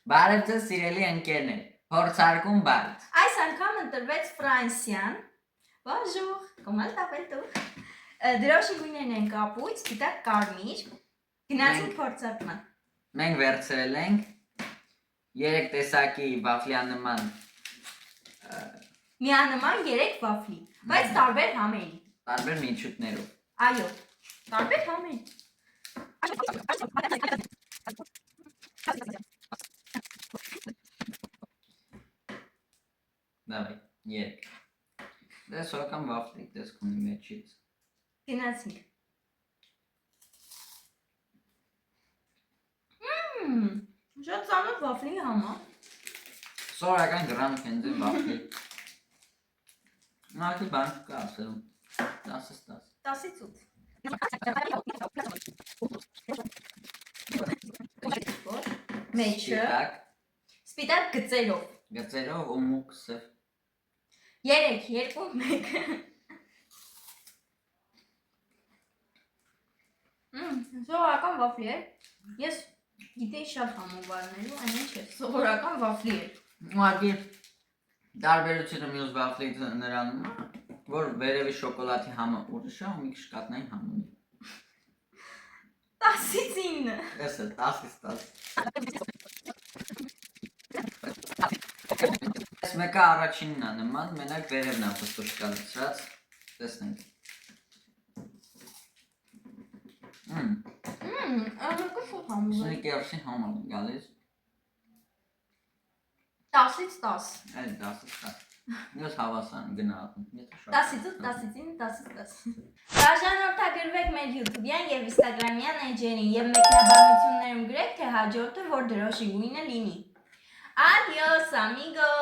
Բարև ձեզ սիրելի ընկերներ, փորձարկում բառ։ Այս անգամ ընտրվեց Ֆրանսիան։ Bonjour, comment t'appelles-tu? Դրոշի գույներն են կապույտ, սպիտակ, կարմիր։ Գնացինք փորձարկման։ Մենք վերցրել ենք 3 տեսակի վաֆլյանման Միանման 3 վաֆլի, բայց տարբեր համերի։ տարբեր միջուկներով։ Այո, տարբեր համերի։ Давай, 3։ Դե սովորական վաֆլի տեսք ունի մեջից։ Գնացինք։ Շատ ծանոթ վաֆլի համա։ Սովորական գրամ քենձի վաֆլի։ Մակի բան կա ասում։ 10-ից 10։ 10-ից 8։ Մեջը սպիտակ գծերով։ Գծերով ու մուկ սև։ 3, 2, 1։ Սովորական վաֆլի է։ Ես գիտեի շատ համոբարներու, այն ինչ է, սովորական վաֆլի է։ Ուղղակի տարբերությունը մյուս վաֆլից նրանում է, որ վերևի շոկոլադի համը ուրիշ է ու մի քիչ կատնային համ ունի։ 10-ից 9։ Էսը 10-ից 10։ Այս մեկը առաջինն է նման, մենակ վերևն է պստուշկա լցրած, տեսնենք։ Ահա շուտ համոբար։ Սնիկերսի համը գալիս։ 10-ից 10։ Այլ 10-ից 10։ Ես հավասան գնահատում, եթե շատ։ 10-ից 8, 10-ից 9, 10-ից 10։ Բաժանորդագրվեք մեր YouTube-յան եւ Instagram-յան էջերին եւ մեկնաբանություններում գրեք, թե հաջորդը որ դրոշի գույնը լինի։ Adios, amigos!